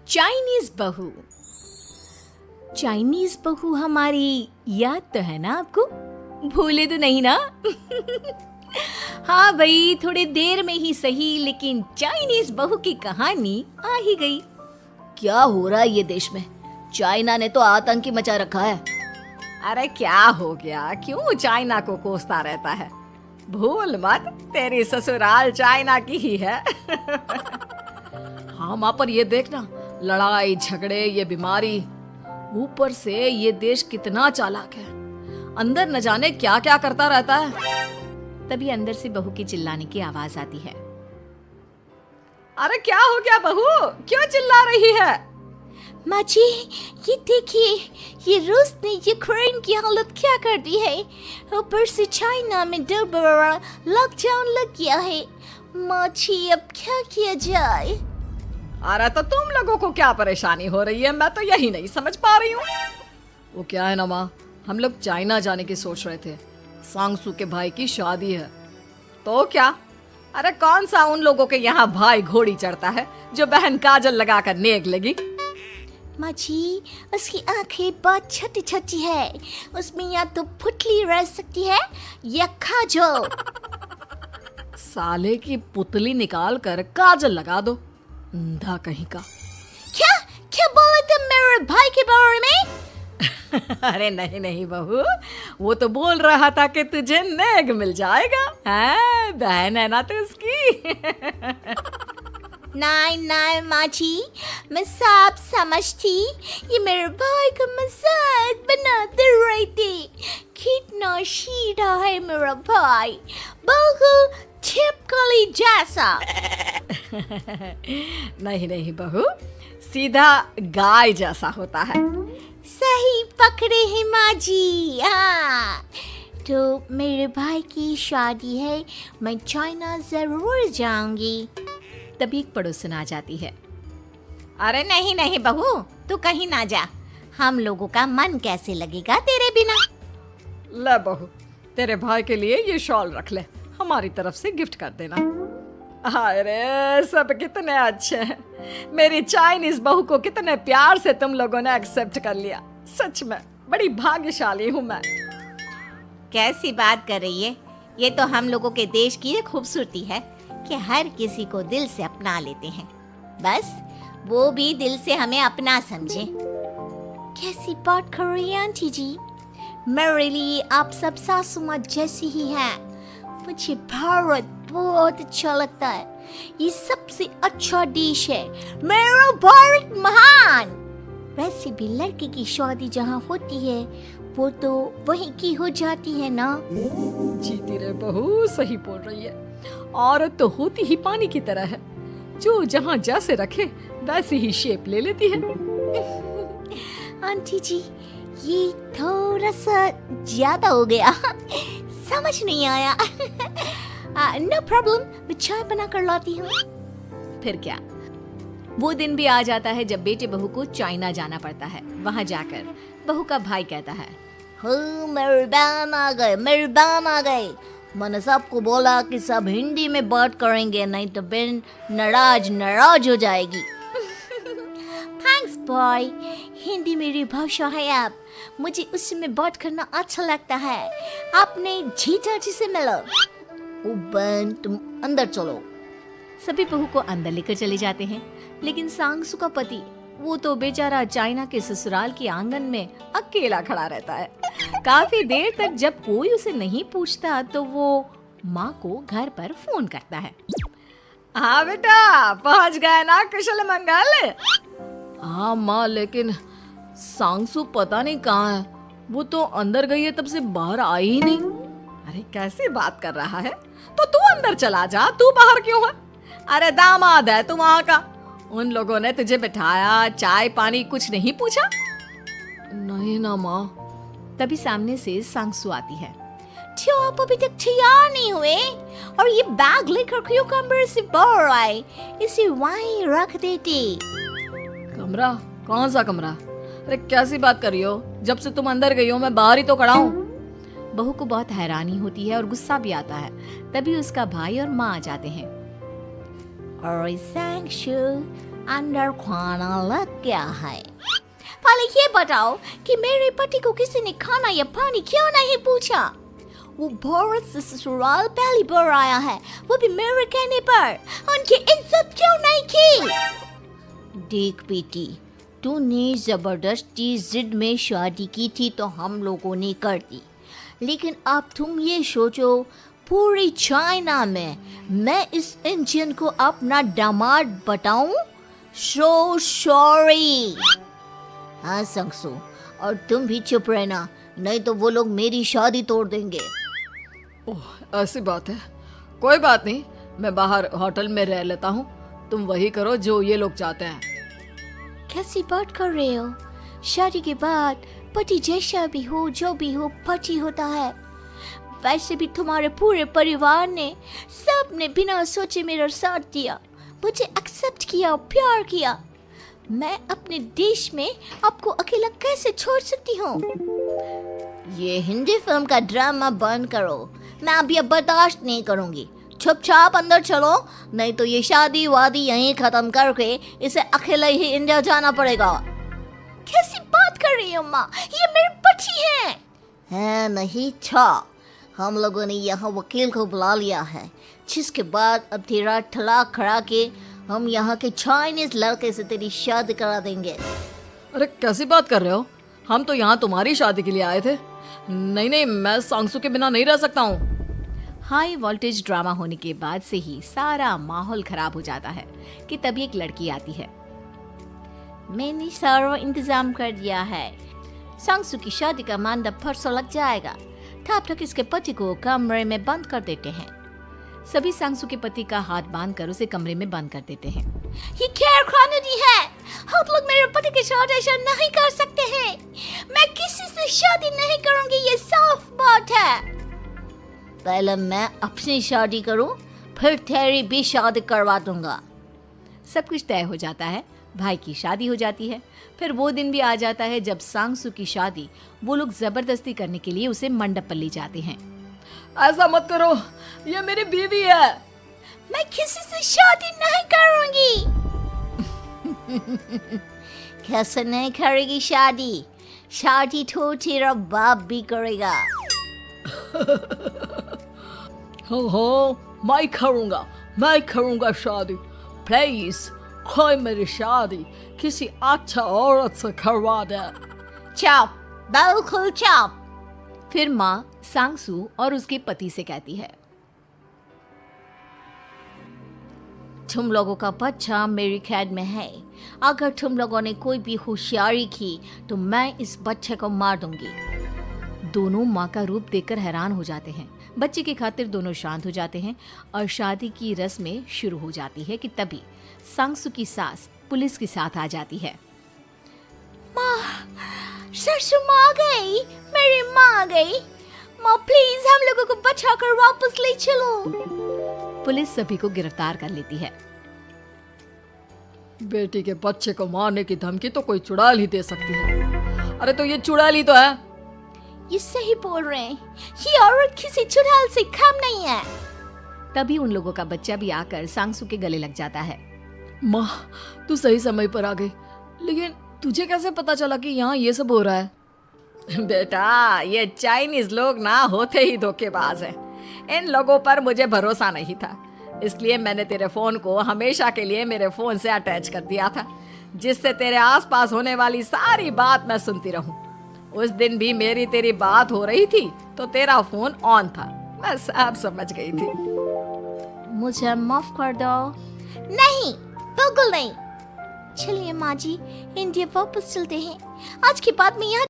Chinese बहू। Chinese बहू हमारी याद तो है ना आपको? भूले तो नहीं ना? हाँ भाई, थोड़ी देर में ही सही, लेकिन चाइनीज बहू की कहानी आ ही गई। क्या हो रहा है ये देश में? चाइना ने तो आतंक ही मचा रखा है। अरे क्या हो गया? क्यों चाइना को कोसता रहता है? भूल मत, तेरी ससुराल चाइना की ही है। हाँ माँ, पर ये देखना, लड़ाई झगड़े, ये बीमारी, ऊपर से ये देश कितना चालाक है, अंदर न जाने क्या क्या करता रहता है। तभी अंदर से बहू की चिल्लाने की आवाज आती है। अरे क्या हो गया बहू, क्यों चिल्ला रही है? माँ जी, ये देखिए, ये रूस ने यूक्रेन की हालत क्या कर दी है। ऊपर से चाइना में डर बड़ा लॉकडाउन लग गया है। माँ जी, अब क्या किया जाए? अरे तो तुम लोगों को क्या परेशानी हो रही है, मैं तो यही नहीं समझ पा रही हूँ। वो क्या है ना माँ, हम लोग चाइना जाने की सोच रहे थे, सांगसू के भाई की शादी है। तो क्या? अरे कौन सा उन लोगों के यहाँ भाई घोड़ी चढ़ता है जो बहन काजल लगाकर नेक लगी? माँ जी, उसकी आंखें बहुत छोटी छोटी है, उसमें या तो पुतली रह सकती है या काजल। साले की पुतली निकाल कर काजल लगा दो, अंधा कहीं का। क्या क्या बोले तुम मेरे भाई के बारे में? अरे नहीं नहीं बहू, वो तो बोल रहा था कि तुझे नेग मिल जाएगा। हैं, बहन है ना तो उसकी। नहीं नहीं माँ जी, मैं सब समझती, ये मेरे भाई का मजाक बनाते रहते। कितना सीधा है मेरा भाई, बिल्कुल छिपकली जैसा। नहीं नहीं बहू, सीधा गाय जैसा होता है। सही पकड़े हैं माँ जी। हाँ, तो मेरे भाई की शादी है, मैं चाइना जरूर जाऊंगी। तभी एक पड़ोसन आ जाती है। अरे नहीं नहीं बहू, तू कहीं ना जा, हम लोगों का मन कैसे लगेगा तेरे बिना। ले बहू, तेरे भाई के लिए ये शॉल रख ले, हमारी तरफ से गिफ्ट कर देना। अरे सब कितने अच्छे हैं, मेरी चाइनीज बहू को कितने प्यार से तुम लोगों ने एक्सेप्ट कर लिया। सच में बड़ी भाग्यशाली हूँ मैं। कैसी बात कर रही है? ये तो हम लोगों के देश की खूबसूरती है कि हर किसी को दिल से अपना लेते हैं, बस वो भी दिल से हमें अपना समझे। कैसी बात कर रही हैं आंटी जी? मेरे लिए आप सब सासू माँ जैसी ही हैं। मुझे भारत बहुत अच्छा लगता है, ये सबसे अच्छा देश है, मेरा भारत महान। वैसे भी लड़के की शादी जहाँ होती है वो तो वहीं की हो जाती है ना। जीती रे बहू, सही बोल रही है। औरत तो होती ही पानी की तरह है, जो जहाँ जैसे रखे वैसी ही शेप ले लेती है। आंटी जी, ये थोड़ा सा ज्यादा हो गया, समझ नहीं आया। नो प्रॉब्लम, मैं चाय बना कर लाती हूँ। फिर क्या, वो दिन भी आ जाता है जब बेटे बहू को चाइना जाना पड़ता है। वहाँ जाकर बहू का भाई कहता है, मेहरबान आ गए, मेहरबान आ गए। मैंने सबको बोला कि सब हिंदी में बात करेंगे, नहीं तो बहन नाराज हो जाएगी। थैंक्स बॉय, हिंदी मेरी भाषा है, आप मुझे उसमें बात करना अच्छा लगता है। आपने जीजा जी से मिलो। ओ बहन, तुम अंदर चलो। सभी बहू को अंदर लेकर चले जाते हैं, लेकिन सांगसू का पति, वो तो बेचारा चाइना के ससुराल के आंगन में अकेला खड़ा रहता है। काफी देर तक जब कोई उसे नहीं पूछता तो वो माँ को घर पर फोन करता है। हाँ बेटा, पहुँच गए ना कुशल मंगल? हाँ माँ, लेकिन सांगसू पता नहीं कहाँ है, वो तो अंदर गई है, तब से बाहर आई ही नहीं। अरे कैसी बात कर रहा है? तो तू अंदर चला जा, तू बाहर क्यों है? अरे दामाद है तू वहाँ का, उन लोगों ने तुझे बिठाया, चाय पानी कुछ नहीं पूछा? नहीं ना माँ। तभी सामने से सांगसू आती है। क्यों आप अभी तक तैयार नहीं हुए? और ये बैग लेकर क्यों कमरे से बाहर आए? इसे वहीं रख देते। कमरा? कौन सा कमरा? अरे कैसी बात कर रही हो? जब से तुम अंदर गई हो मैं बाहर ही तो खड़ा हूँ। बहू को बहुत हैरानी होती है और गुस्सा भी आता है। तभी उसका भाई और माँ आ जाते हैं। और सांगसू, अंदर खाना लग गया है। पहले ये बताओ कि मेरे पति को किसी ने खाना या पानी क्यों नहीं पूछा? वो भारत से ससुराल पहली बार आया है, वो भी मेरे कहने पर। उनकी इज्जत क्यों नहीं की? देख बेटी, तूने जबरदस्ती जिद में शादी की थी तो हम लोगों ने कर दी, लेकिन अब तुम ये सोचो, पूरी चाइना में मैं इस इंडियन को अपना दामाद बताऊं? So sorry. हाँ संगसू, और तुम भी चुप रहना, नहीं तो वो लोग मेरी शादी तोड़ देंगे। ओह, ऐसी बात है। कोई बात नहीं, मैं बाहर होटल में रह लेता हूँ, तुम वही करो जो ये लोग चाहते हैं। कैसी बात कर रहे हो? शादी के बाद पति जैसा भी हो, जो भी हो, पति होता है। वैसे भी तुम्हारे पूरे परिवार ने, सबने बिना सोचे मेरा साथ दिया, मुझे एक्सेप्ट किया, प्यार किया। मैं अपने देश में आपको अकेला कैसे छोड़ सकती हूँ? ये हिंदी फिल्म का ड्रामा बंद करो, मैं अभी अब बर्दाश्त नहीं करूँगी। चुपचाप अंदर चलो, नहीं तो ये शादी वादी यहीं खत्म करके इसे अकेले ही इंडिया जाना पड़ेगा। कैसी बात कर रही हो माँ? ये मेरे पति हैं। है नहीं था, हम लोगों ने यहाँ वकील को बुला लिया है, जिसके बाद अब तेरा तलाक करा के हम यहाँ के चाइनीज लड़के से तेरी शादी करा देंगे। अरे कैसी बात कर रहे हो? हम तो यहाँ तुम्हारी शादी के लिए आए थे। नहीं नहीं, मैं सांगसू के बिना नहीं रह सकता हूँ। हाई वोल्टेज ड्रामा होने के बाद से ही सारा माहौल खराब हो जाता है कि तभी एक लड़की आती है। मैंने सारा इंतजाम कर दिया है, सांगसू की शादी का मंडप परसों लग जाएगा। तब तक इसके पति को कमरे में बंद कर देते हैं। सभी सांगसू के पति का हाथ बांधकर उसे कमरे में बंद कर देते हैं। ये क्या कानूनी है? आप लोग मेरे पति के साथ ऐसा नहीं कर सकते हैं। मैं किसी से शादी नहीं करूंगी, ये साफ बात है। पहले मैं अपनी शादी करूं, फिर तेरी भी शादी करवा दूंगा। सब कुछ तय हो जाता है, भाई की शादी हो जाती है। फिर वो दिन भी आ जाता है जब सांगसू की शादी वो लोग जबरदस्ती करने के लिए उसे मंडप पर ले जाते हैं। ऐसा मत करो, ये मेरी बीवी है। मैं किसी से शादी नहीं करूंगी। कैसे नहीं करेगी शादी? शादी तो तेरा बाप भी करेगा। हो, मैं करूंगा शादी। प्लीज कोई मेरी शादी किसी अच्छा औरत से करवा दे। चुप, बिल्कुल चुप। फिर माँ सांगसू और उसके पति से कहती है, तुम लोगों का बच्चा मेरी कैद में है। अगर तुम लोगों ने कोई भी होशियारी की तो मैं इस बच्चे को मार दूंगी। दोनों माँ का रूप देखकर हैरान हो जाते हैं। बच्चे की खातिर दोनों शांत हो जाते हैं और शादी की रस्में शुरू हो जाती है कि तभी सांगसू की सास पुलिस के साथ आ जाती है। माँ, सरसू माँ आ गई, मेरी माँ आ गई। माँ प्लीज हम लोगों को बचाकर वापस ले चलो। पुलिस सभी को गिरफ्तार कर लेती है। बेटी के बच्चे को मारने की धमकी तो कोई चुड़ैल ही दे सकती है। अरे तो ये चुड़ैल ही तो है। ये सही बोल रहे हैं, ये औरत किसी चुड़ैल से कम नहीं है। तभी उन लोगों का बच्चा भी आकर सांगसू के गले लग जाता है। माँ, तू सही समय पर आ गई, लेकिन तुझे कैसे पता चला कि यहाँ ये सब हो रहा है? बेटा, ये चाइनीज लोग ना होते ही धोखेबाज हैं। इन लोगों पर मुझे भरोसा नहीं था, इसलिए मैंने तेरे फोन को हमेशा के लिए मेरे फोन से अटैच कर दिया था, जिससे तेरे आसपास होने वाली सारी बात मैं सुनती रहूं। उस दिन भी मेरी तेरी बात हो रही थी तो तेरा फोन ऑन था, मैं सब समझ गई थी। मुझे माफ कर दो। नहीं, बिल्कुल नहीं। चलिए माँ जी, इंडिया वापस चलते हैं। आज के बाद मैं यहाँ